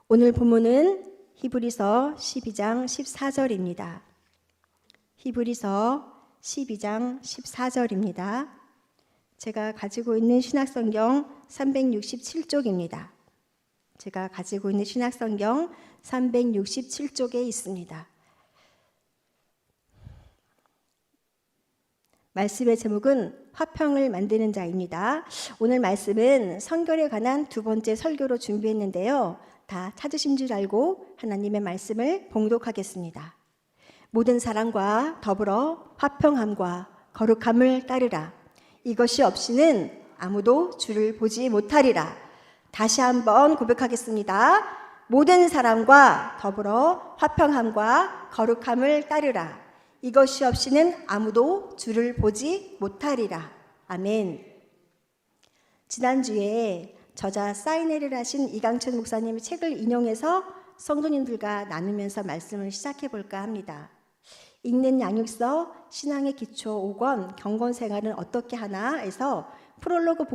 오늘 본문은 히브리서 12장 14절입니다. 히브리서 12장 14절입니다. 제가 가지고 있는 신약성경 367쪽입니다. 제가 가지고 있는 신약성경 367쪽에 있습니다. 말씀의 제목은 화평을 만드는 자입니다. 오늘 말씀은 성결에 관한 두 번째 설교로 준비했는데요. 다 찾으신 줄 알고 하나님의 말씀을 봉독하겠습니다. 모든 사람과 더불어 화평함과 거룩함을 따르라. 이것이 없이는 아무도 주를 보지 못하리라. 다시 한번 고백하겠습니다. 모든 사람과 더불어 화평함과 거룩함을 따르라. 이것이 없이는 아무도 주를 보지 못하리라. 아멘. 지난주에 저자 사인회를 하신 이강천 목사님의 책을 인용해서 성도님들과 나누면서 말씀을 시작해 볼까 합니다. 읽는 양육서 신앙의 기초 5권 경건생활은 어떻게 하나 해서 프롤로그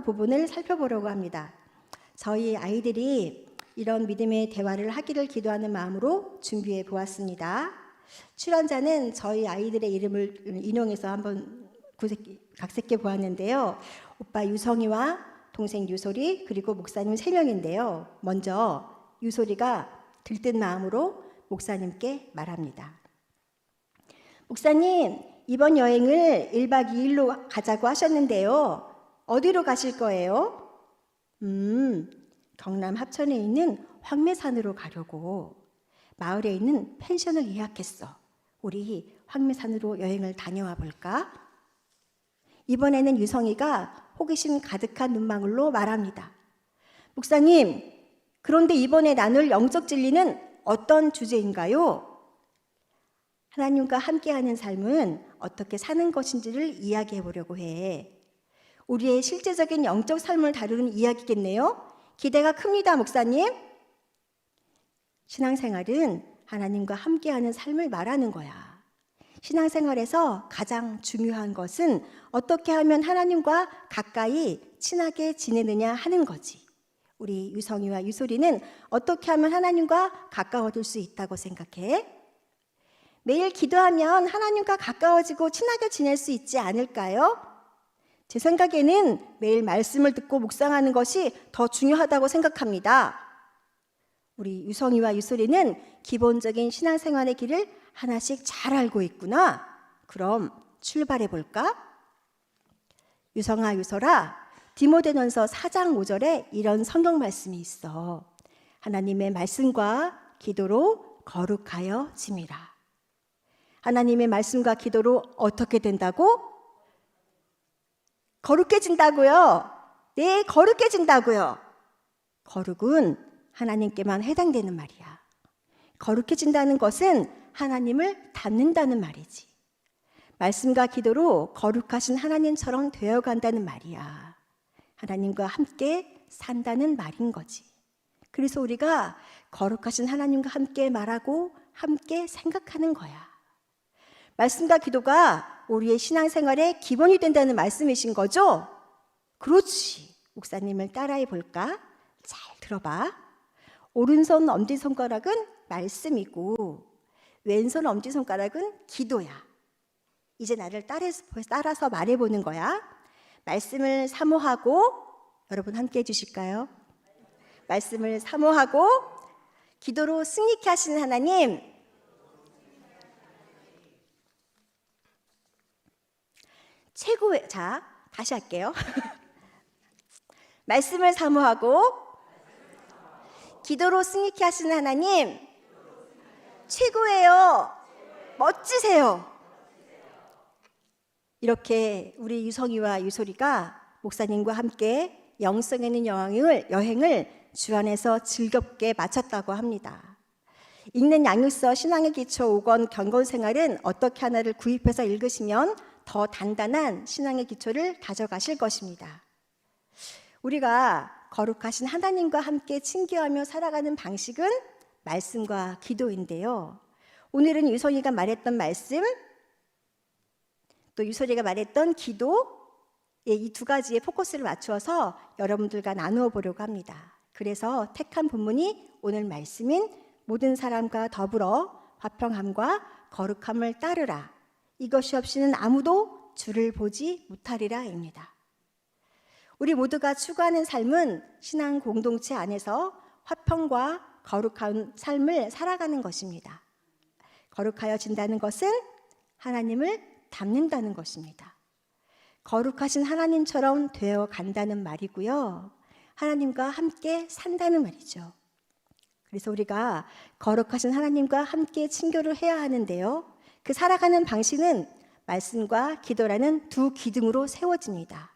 부분을 살펴보려고 합니다. 저희 아이들이 이런 믿음의 대화를 하기를 기도하는 마음으로 준비해 보았습니다. 출연자는 저희 아이들의 이름을 인용해서 한번 각색해 보았는데요. 오빠 유성이와 동생 유솔이 그리고 목사님 3명인데요. 먼저 유솔이가 들뜬 마음으로 목사님께 말합니다. 목사님, 이번 여행을 1박 2일로 가자고 하셨는데요. 어디로 가실 거예요? 경남 합천에 있는 황매산으로 가려고. 마을에 있는 펜션을 예약했어. 우리 황매산으로 여행을 다녀와 볼까? 이번에는 유성이가 호기심 가득한 눈망울로 말합니다. 목사님, 그런데 이번에 나눌 영적 진리는 어떤 주제인가요? 하나님과 함께하는 삶은 어떻게 사는 것인지를 이야기해 보려고 해. 우리의 실제적인 영적 삶을 다루는 이야기겠네요. 기대가 큽니다, 목사님. 신앙생활은 하나님과 함께하는 삶을 말하는 거야. 신앙생활에서 가장 중요한 것은 어떻게 하면 하나님과 가까이 친하게 지내느냐 하는 거지. 우리 유성이와 유솔이는 어떻게 하면 하나님과 가까워질 수 있다고 생각해? 매일 기도하면 하나님과 가까워지고 친하게 지낼 수 있지 않을까요? 제 생각에는 매일 말씀을 듣고 묵상하는 것이 더 중요하다고 생각합니다. 우리 유성이와 유솔이는 기본적인 신앙생활의 길을 하나씩 잘 알고 있구나. 그럼 출발해 볼까? 유성아, 유솔아, 디모데전서 4장 5절에 이런 성경 말씀이 있어. 하나님의 말씀과 기도로 거룩하여 짐이라. 하나님의 말씀과 기도로 어떻게 된다고? 거룩해진다고요. 네, 거룩해진다고요. 거룩은 하나님께만 해당되는 말이야. 거룩해진다는 것은 하나님을 닮는다는 말이지. 말씀과 기도로 거룩하신 하나님처럼 되어간다는 말이야. 하나님과 함께 산다는 말인 거지. 그래서 우리가 거룩하신 하나님과 함께 말하고 함께 생각하는 거야. 말씀과 기도가 우리의 신앙생활의 기본이 된다는 말씀이신 거죠? 그렇지. 목사님을 따라해 볼까? 잘 들어봐. 오른손 엄지손가락은 말씀이고 왼손 엄지손가락은 기도야. 이제 나를 따라서 말해보는 거야. 말씀을 사모하고, 여러분 함께 해주실까요? 말씀을 사모하고 기도로 승리케 하시는 하나님, 최고의, 자, 다시 할게요. 말씀을 사모하고 기도로 승리케 하시는 하나님, 최고예요. 멋지세요. 이렇게 우리 유성이와 유솔이가 목사님과 함께 영성에 있는 여행을 주 안에서 즐겁게 마쳤다고 합니다. 읽는 양육서 신앙의 기초 5권 경건생활은 어떻게 하나를 구입해서 읽으시면 더 단단한 신앙의 기초를 다져가실 것입니다. 우리가 거룩하신 하나님과 함께 친교하며 살아가는 방식은 말씀과 기도인데요. 오늘은 유성이가 말했던 말씀, 또 유솔이가 말했던 기도, 이 두 가지에 포커스를 맞추어서 여러분들과 나누어 보려고 합니다. 그래서 택한 본문이 오늘 말씀인 모든 사람과 더불어 화평함과 거룩함을 따르라. 이것이 없이는 아무도 주를 보지 못하리라입니다. 우리 모두가 추구하는 삶은 신앙 공동체 안에서 화평과 거룩한 삶을 살아가는 것입니다. 거룩하여진다는 것은 하나님을 닮는다는 것입니다. 거룩하신 하나님처럼 되어 간다는 말이고요. 하나님과 함께 산다는 말이죠. 그래서 우리가 거룩하신 하나님과 함께 친교를 해야 하는데요. 그 살아가는 방식은 말씀과 기도라는 두 기둥으로 세워집니다.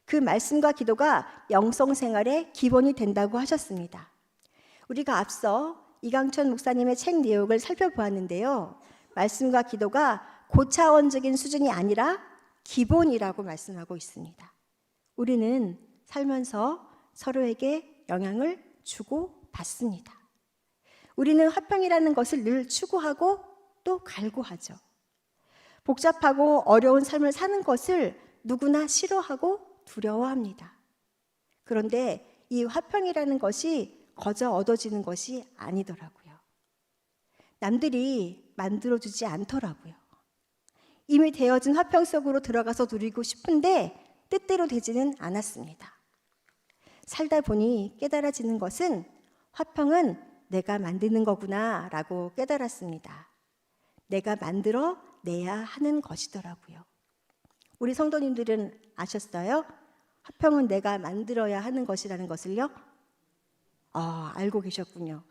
그 말씀과 기도가 영성 생활의 기본이 된다고 하셨습니다. 우리가 앞서 이강천 목사님의 책 내용을 살펴보았는데요. 말씀과 기도가 고차원적인 수준이 아니라 기본이라고 말씀하고 있습니다. 우리는 살면서 서로에게 영향을 주고 받습니다. 우리는 화평이라는 것을 늘 추구하고 또 갈구하죠. 복잡하고 어려운 삶을 사는 것을 누구나 싫어하고 두려워합니다. 그런데 이 화평이라는 것이 거저 얻어지는 것이 아니더라고요. 남들이 만들어주지 않더라고요. 이미 되어진 화평 속으로 들어가서 누리고 싶은데 뜻대로 되지는 않았습니다. 살다 보니 깨달아지는 것은 화평은 내가 만드는 거구나 라고 깨달았습니다. 내가 만들어 내야 하는 것이더라고요. 우리 성도님들은 아셨어요? 화평은 내가 만들어야 하는 것이라는 것을요? 알고 계셨군요.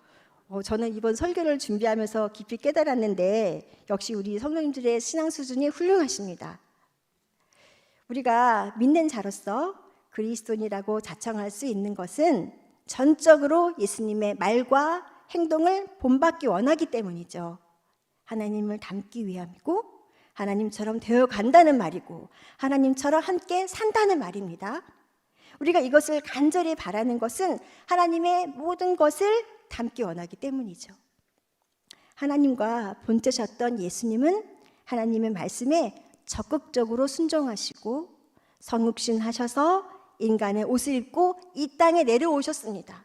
저는 이번 설교를 준비하면서 깊이 깨달았는데 역시 우리 성도님들의 신앙 수준이 훌륭하십니다. 우리가 믿는 자로서 그리스도인이라고 자청할 수 있는 것은 전적으로 예수님의 말과 행동을 본받기 원하기 때문이죠. 하나님을 닮기 위함이고 하나님처럼 되어 간다는 말이고 하나님처럼 함께 산다는 말입니다. 우리가 이것을 간절히 바라는 것은 하나님의 모든 것을 닮기 원하기 때문이죠. 하나님과 본체셨던 예수님은 하나님의 말씀에 적극적으로 순종하시고 성육신하셔서 인간의 옷을 입고 이 땅에 내려오셨습니다.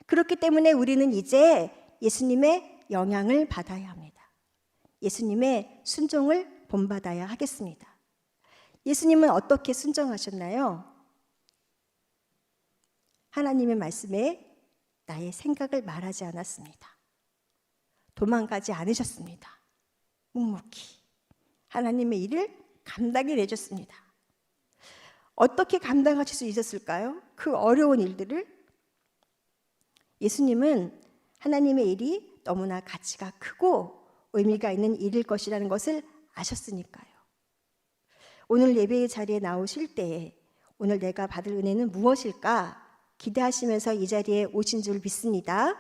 그렇기 때문에 우리는 이제 예수님의 영향을 받아야 합니다. 예수님의 순종을 본받아야 하겠습니다. 예수님은 어떻게 순종하셨나요? 하나님의 말씀에 나의 생각을 말하지 않았습니다. 도망가지 않으셨습니다. 묵묵히 하나님의 일을 감당해 내줬습니다. 어떻게 감당하실 수 있었을까요? 그 어려운 일들을? 예수님은 하나님의 일이 너무나 가치가 크고 의미가 있는 일일 것이라는 것을 아셨으니까요. 오늘 예배의 자리에 나오실 때에 오늘 내가 받을 은혜는 무엇일까 기대하시면서 이 자리에 오신 줄 믿습니다.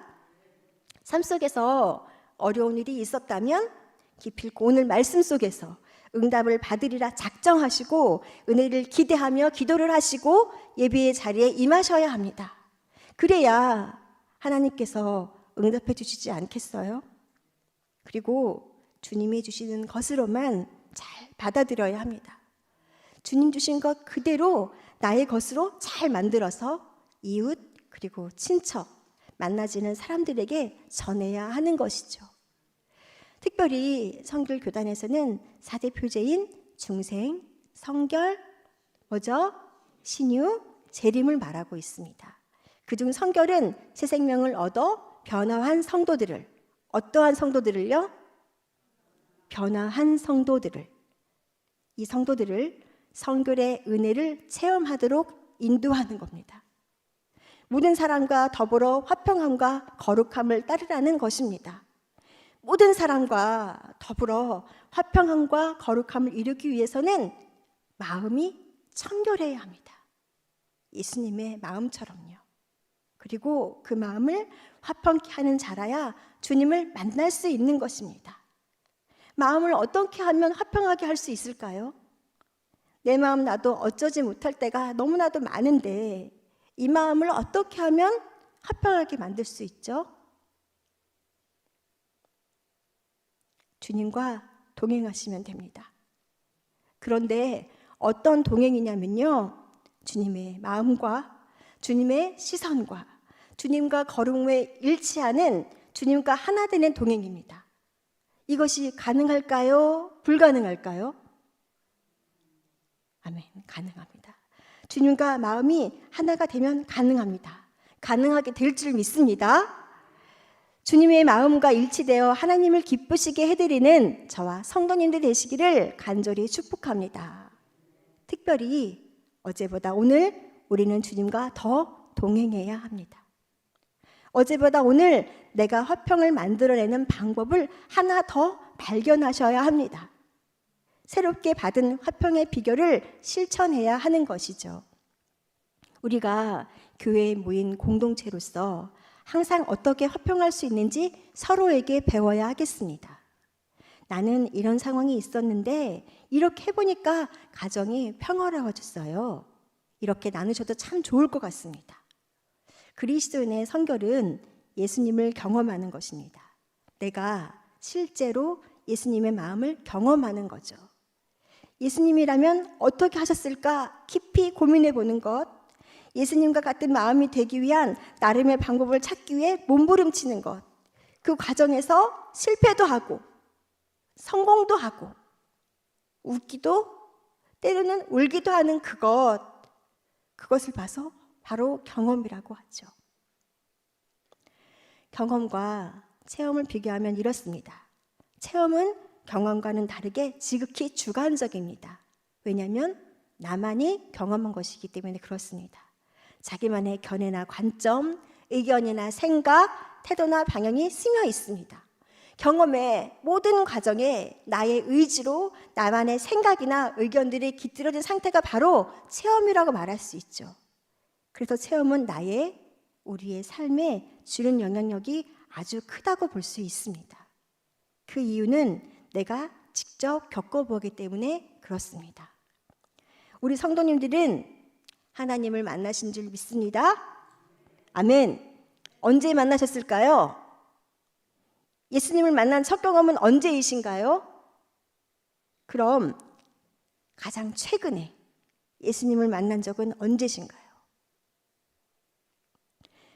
삶 속에서 어려운 일이 있었다면 기필코 오늘 말씀 속에서 응답을 받으리라 작정하시고 은혜를 기대하며 기도를 하시고 예배의 자리에 임하셔야 합니다. 그래야 하나님께서 응답해 주시지 않겠어요? 그리고 주님이 주시는 것으로만 잘 받아들여야 합니다. 주님 주신 것 그대로 나의 것으로 잘 만들어서 이웃 그리고 친척 만나지는 사람들에게 전해야 하는 것이죠. 특별히 성결 교단에서는 4대 표제인 중생, 성결, 신유, 재림을 말하고 있습니다. 그중 성결은 새 생명을 얻어 변화한 성도들을, 어떠한 성도들을요? 변화한 성도들을, 이 성도들을 성결의 은혜를 체험하도록 인도하는 겁니다. 모든 사람과 더불어 화평함과 거룩함을 따르라는 것입니다. 모든 사람과 더불어 화평함과 거룩함을 이루기 위해서는 마음이 청결해야 합니다. 예수님의 마음처럼요. 그리고 그 마음을 화평케 하는 자라야 주님을 만날 수 있는 것입니다. 마음을 어떻게 하면 화평하게 할 수 있을까요? 내 마음 나도 어쩌지 못할 때가 너무나도 많은데 이 마음을 어떻게 하면 화평하게 만들 수 있죠? 주님과 동행하시면 됩니다. 그런데 어떤 동행이냐면요. 주님의 마음과 주님의 시선과 주님과 걸음에 일치하는 주님과 하나 되는 동행입니다. 이것이 가능할까요? 불가능할까요? 아멘, 가능합니다. 주님과 마음이 하나가 되면 가능합니다. 가능하게 될 줄 믿습니다. 주님의 마음과 일치되어 하나님을 기쁘시게 해드리는 저와 성도님들 되시기를 간절히 축복합니다. 특별히 어제보다 오늘 우리는 주님과 더 동행해야 합니다. 어제보다 오늘 내가 화평을 만들어내는 방법을 하나 더 발견하셔야 합니다. 새롭게 받은 화평의 비결을 실천해야 하는 것이죠. 우리가 교회에 모인 공동체로서 항상 어떻게 화평할 수 있는지 서로에게 배워야 하겠습니다. 나는 이런 상황이 있었는데 이렇게 해보니까 가정이 평화로워졌어요. 이렇게 나누셔도 참 좋을 것 같습니다. 그리스도인의 성결은 예수님을 경험하는 것입니다. 내가 실제로 예수님의 마음을 경험하는 거죠. 예수님이라면 어떻게 하셨을까 깊이 고민해 보는 것, 예수님과 같은 마음이 되기 위한 나름의 방법을 찾기 위해 몸부림치는 것, 그 과정에서 실패도 하고 성공도 하고 웃기도 때로는 울기도 하는 그것을 봐서 바로 경험이라고 하죠. 경험과 체험을 비교하면 이렇습니다. 체험은 경험과는 다르게 지극히 주관적입니다. 왜냐하면 나만이 경험한 것이기 때문에 그렇습니다. 자기만의 견해나 관점, 의견이나 생각, 태도나 방향이 스며 있습니다. 경험의 모든 과정에 나의 의지로 나만의 생각이나 의견들이 깃들어진 상태가 바로 체험이라고 말할 수 있죠. 그래서 체험은 우리의 삶에 주는 영향력이 아주 크다고 볼 수 있습니다. 그 이유는 내가 직접 겪어보기 때문에 그렇습니다. 우리 성도님들은 하나님을 만나신 줄 믿습니다. 아멘. 언제 만나셨을까요? 예수님을 만난 첫 경험은 언제이신가요? 그럼 가장 최근에 예수님을 만난 적은 언제신가요?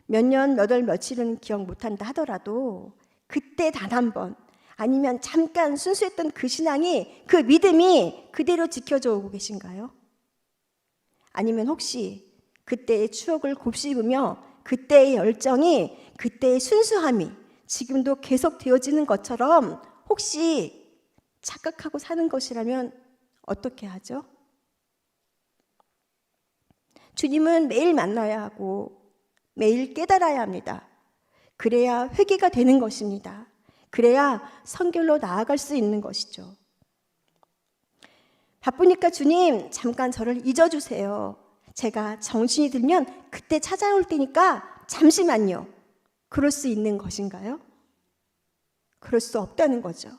몇 년, 몇 월, 며칠은 기억 못한다 하더라도 그때 단 한 번 아니면 잠깐 순수했던 그 신앙이, 그 믿음이 그대로 지켜져 오고 계신가요? 아니면 혹시 그때의 추억을 곱씹으며 그때의 열정이, 그때의 순수함이 지금도 계속 되어지는 것처럼 혹시 착각하고 사는 것이라면 어떻게 하죠? 주님은 매일 만나야 하고 매일 깨달아야 합니다. 그래야 회개가 되는 것입니다. 그래야 성결로 나아갈 수 있는 것이죠. 바쁘니까 주님 잠깐 저를 잊어주세요. 제가 정신이 들면 그때 찾아올 테니까 잠시만요. 그럴 수 있는 것인가요? 그럴 수 없다는 거죠.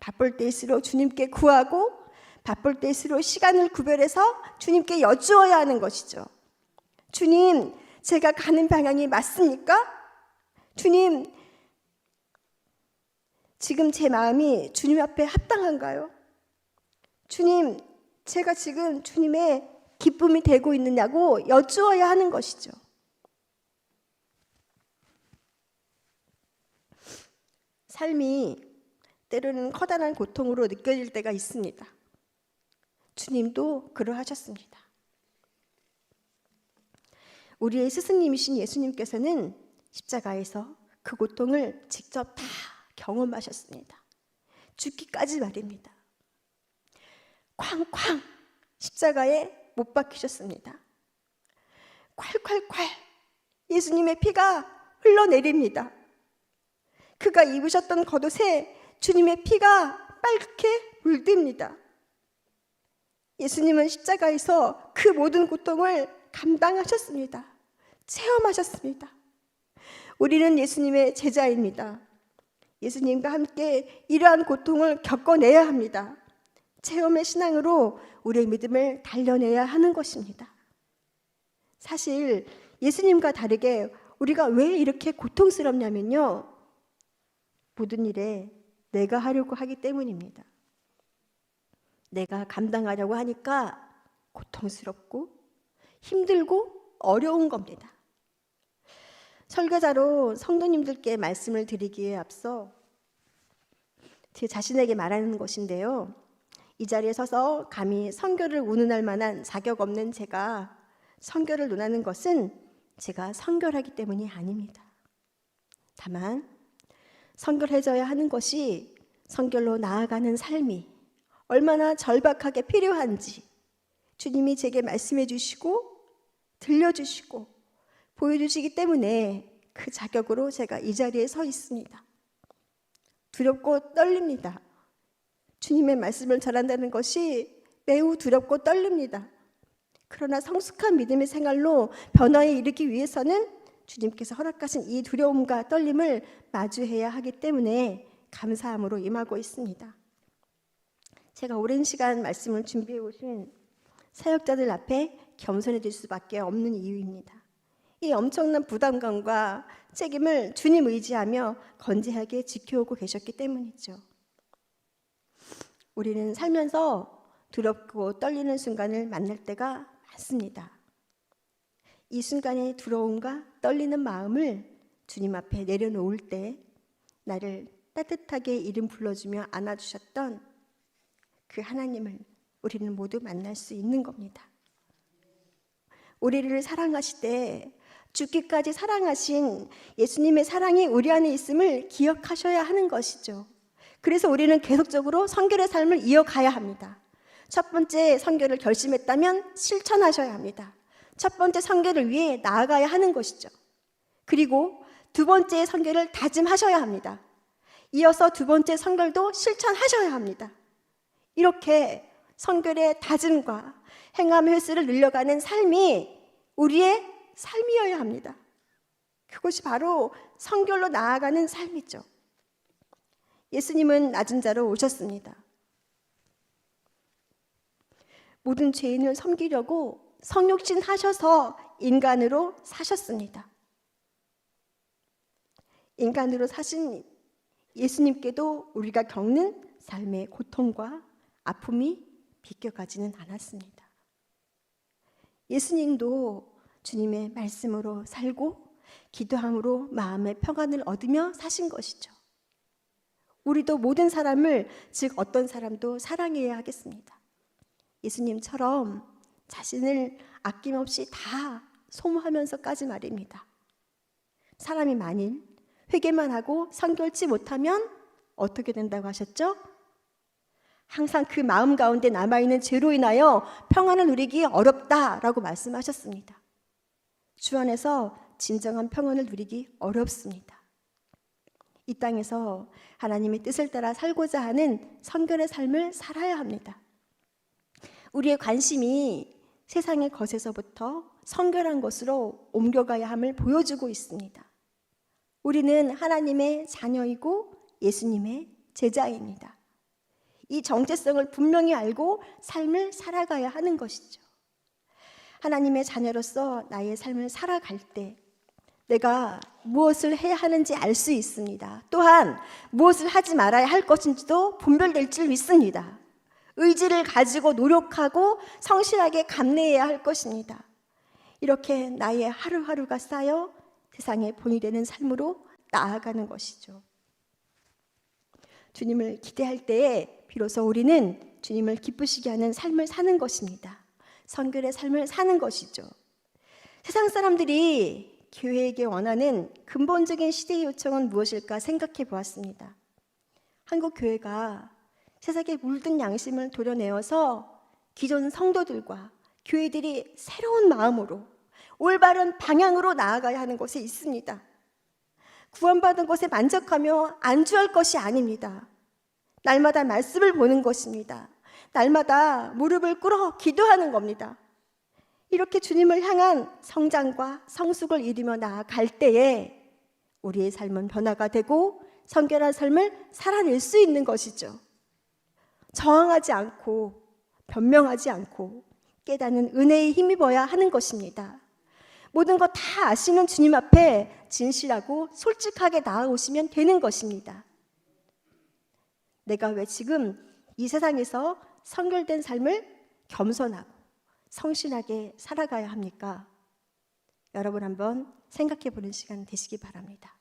바쁠 때일수록 주님께 구하고 바쁠 때일수록 시간을 구별해서 주님께 여쭈어야 하는 것이죠. 주님, 제가 가는 방향이 맞습니까? 주님, 지금 제 마음이 주님 앞에 합당한가요? 주님, 제가 지금 주님의 기쁨이 되고 있느냐고 여쭈어야 하는 것이죠. 삶이 때로는 커다란 고통으로 느껴질 때가 있습니다. 주님도 그러하셨습니다. 우리의 스승님이신 예수님께서는 십자가에서 그 고통을 직접 다 경험하셨습니다. 죽기까지 말입니다. 쾅쾅 십자가에 못 박히셨습니다. 콸콸콸 예수님의 피가 흘러내립니다. 그가 입으셨던 겉옷에 주님의 피가 빨갛게 물듭니다. 예수님은 십자가에서 그 모든 고통을 감당하셨습니다. 체험하셨습니다. 우리는 예수님의 제자입니다. 예수님과 함께 이러한 고통을 겪어내야 합니다. 체험의 신앙으로 우리의 믿음을 단련해야 하는 것입니다. 사실 예수님과 다르게 우리가 왜 이렇게 고통스럽냐면요, 모든 일에 내가 하려고 하기 때문입니다. 내가 감당하려고 하니까 고통스럽고 힘들고 어려운 겁니다. 설교자로 성도님들께 말씀을 드리기에 앞서 제 자신에게 말하는 것인데요. 이 자리에 서서 감히 선교를 운운할 만한 자격 없는 제가 선교를 논하는 것은 제가 선교하기 때문이 아닙니다. 다만 선교해져야 하는 것이 선교로 나아가는 삶이 얼마나 절박하게 필요한지 주님이 제게 말씀해 주시고 들려주시고 보여주시기 때문에 그 자격으로 제가 이 자리에 서 있습니다. 두렵고 떨립니다. 주님의 말씀을 전한다는 것이 매우 두렵고 떨립니다. 그러나 성숙한 믿음의 생활로 변화에 이르기 위해서는 주님께서 허락하신 이 두려움과 떨림을 마주해야 하기 때문에 감사함으로 임하고 있습니다. 제가 오랜 시간 말씀을 준비해 오신 사역자들 앞에 겸손해질 수밖에 없는 이유입니다. 이 엄청난 부담감과 책임을 주님 의지하며 건재하게 지켜오고 계셨기 때문이죠. 우리는 살면서 두렵고 떨리는 순간을 만날 때가 많습니다. 이 순간의 두려움과 떨리는 마음을 주님 앞에 내려놓을 때 나를 따뜻하게 이름 불러주며 안아주셨던 그 하나님을 우리는 모두 만날 수 있는 겁니다. 우리를 사랑하시되 죽기까지 사랑하신 예수님의 사랑이 우리 안에 있음을 기억하셔야 하는 것이죠. 그래서 우리는 계속적으로 선교의 삶을 이어가야 합니다. 첫 번째 선교를 결심했다면 실천하셔야 합니다. 첫 번째 선교를 위해 나아가야 하는 것이죠. 그리고 두 번째 선교를 다짐하셔야 합니다. 이어서 두 번째 선교도 실천하셔야 합니다. 이렇게 선교의 다짐과 행함 횟수를 늘려가는 삶이 우리의 삶이어야 합니다. 그것이 바로 선교로 나아가는 삶이죠. 예수님은 낮은 자로 오셨습니다. 모든 죄인을 섬기려고 성육신 하셔서 인간으로 사셨습니다. 인간으로 사신 예수님께도 우리가 겪는 삶의 고통과 아픔이 비껴가지는 않았습니다. 예수님도 주님의 말씀으로 살고 기도함으로 마음의 평안을 얻으며 사신 것이죠. 우리도 모든 사람을, 즉 어떤 사람도 사랑해야 하겠습니다. 예수님처럼 자신을 아낌없이 다 소모하면서까지 말입니다. 사람이 만일 회개만 하고 성결치 못하면 어떻게 된다고 하셨죠? 항상 그 마음 가운데 남아있는 죄로 인하여 평안을 누리기 어렵다라고 말씀하셨습니다. 주 안에서 진정한 평안을 누리기 어렵습니다. 이 땅에서 하나님의 뜻을 따라 살고자 하는 선결의 삶을 살아야 합니다. 우리의 관심이 세상의 것에서부터 선결한 것으로 옮겨가야 함을 보여주고 있습니다. 우리는 하나님의 자녀이고 예수님의 제자입니다. 이 정체성을 분명히 알고 삶을 살아가야 하는 것이죠. 하나님의 자녀로서 나의 삶을 살아갈 때 내가 무엇을 해야 하는지 알 수 있습니다. 또한 무엇을 하지 말아야 할 것인지도 분별될 줄 믿습니다. 의지를 가지고 노력하고 성실하게 감내해야 할 것입니다. 이렇게 나의 하루하루가 쌓여 세상의 본이 되는 삶으로 나아가는 것이죠. 주님을 기대할 때에 비로소 우리는 주님을 기쁘시게 하는 삶을 사는 것입니다. 선결의 삶을 사는 것이죠. 세상 사람들이 교회에게 원하는 근본적인 시대의 요청은 무엇일까 생각해 보았습니다. 한국 교회가 세상에 물든 양심을 도려내어서 기존 성도들과 교회들이 새로운 마음으로 올바른 방향으로 나아가야 하는 것에 있습니다. 구원받은 것에 만족하며 안주할 것이 아닙니다. 날마다 말씀을 보는 것입니다. 날마다 무릎을 꿇어 기도하는 겁니다. 이렇게 주님을 향한 성장과 성숙을 이루며 나아갈 때에 우리의 삶은 변화가 되고 성결한 삶을 살아낼 수 있는 것이죠. 저항하지 않고 변명하지 않고 깨닫는 은혜에 힘입어야 하는 것입니다. 모든 것 다 아시는 주님 앞에 진실하고 솔직하게 나아오시면 되는 것입니다. 내가 왜 지금 이 세상에서 성결된 삶을 겸손하고 성실하게 살아가야 합니까? 여러분 한번 생각해 보는 시간 되시기 바랍니다.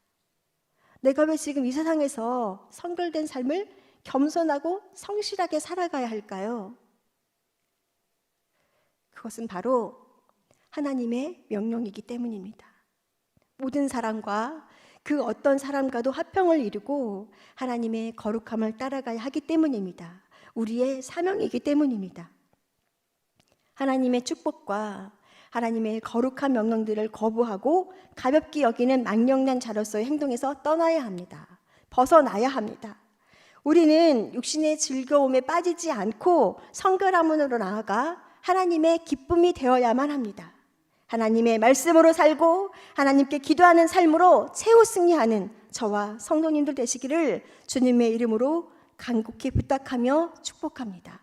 내가 왜 지금 이 세상에서 성결된 삶을 겸손하고 성실하게 살아가야 할까요? 그것은 바로 하나님의 명령이기 때문입니다. 모든 사람과 그 어떤 사람과도 화평을 이루고 하나님의 거룩함을 따라가야 하기 때문입니다. 우리의 사명이기 때문입니다. 하나님의 축복과 하나님의 거룩한 명령들을 거부하고 가볍게 여기는 망령난 자로서의 행동에서 떠나야 합니다. 벗어나야 합니다. 우리는 육신의 즐거움에 빠지지 않고 성결함으로 나아가 하나님의 기쁨이 되어야만 합니다. 하나님의 말씀으로 살고 하나님께 기도하는 삶으로 최후 승리하는 저와 성도님들 되시기를 주님의 이름으로 간곡히 부탁하며 축복합니다.